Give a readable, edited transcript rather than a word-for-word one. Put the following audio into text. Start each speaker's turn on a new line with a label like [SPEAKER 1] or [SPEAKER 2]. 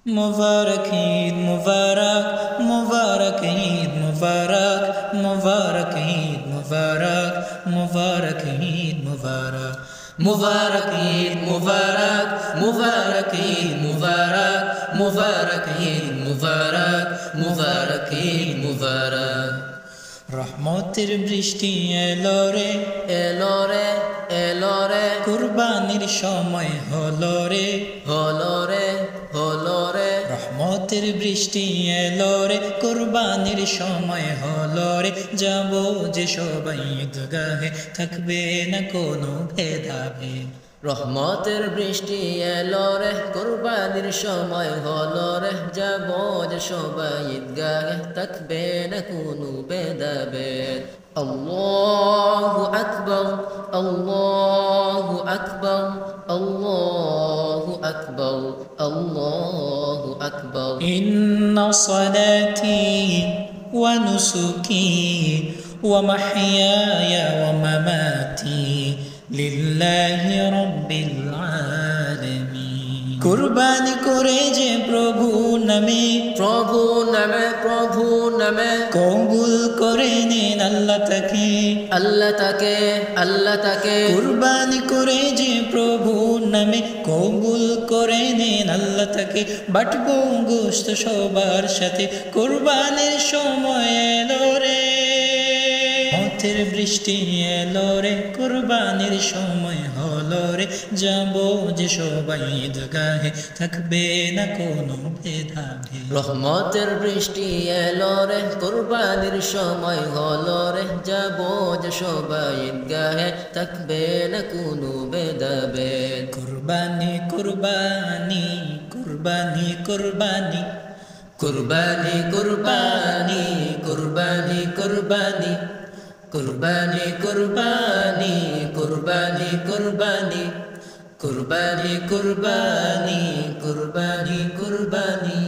[SPEAKER 1] मुबारक ईद मुबारक, मुबारक ईद मुबारक, मुबारक ईद मुबारक, मुबारक ईद मुबारक, मुबारक ईद मुबारक, मुबारक ईद मुबारक, मुबारक ईद मुबारक, मुबारक ईद मुबारक। রহমতের বৃষ্টি এলো রে, এলো রে, এলো রে, কুরবানির সময় হলো রে, হলো রে, হলো রে, রহমতের বৃষ্টি এলো রে, কুরবানির সময় হলো রে, যাব যে সবাই ঈদগাহে, থাকবে না কোনো ভেদাভেদ। রহমতের বৃষ্টি এলো রে, কুরবানির সময় হলো রে, যাব যে সবাই ঈদগাহে, থাকবে না কোনো ভেদাভেদ। আল্লাহু আকবার, আল্লাহু আকবার, আল্লাহু আকবার, আল্লাহু আকবার। ইন্না সালাতি ওয়া নুসুকি ওয়া মাহইয়ায়া ওয়া মামাতি লিল্লাহি রাব্বিল আলামিন। কুরবানি করে যে প্রভু নামে, প্রভু নামে, প্রভু নামে, কবুল করে নেন আল্লাহ তাকে, আল্লাহ তাকে, আল্লাহ তাকে। কুরবানি করে যে প্রভু নামে, কবুল করে নেন আল্লাহ তাকে, বাটবো গোশত সবার সাথে, কুরবানির সময় এলো রে, রহমতের বৃষ্টি এলো রে, কুরবানির সময় হলো রে, যাব যে সবাই ঈদগাহে, থাকবে না কোনো ভেদাভেদ। রহমতের বৃষ্টি এলো রে, কুরবানির সময় হলো রে, যাব যে সবাই ঈদগাহে, থাকবে না কোনো ভেদাভেদ। কুরবানি কুরবানি কুরবানি কুরবানি কুরবানি কুরবানি কুরবানি কুরবানি কুরবানি কুরবানি কুরবানি কুরবানি কুরবানি কুরবানি কুরবানি কুরবানি।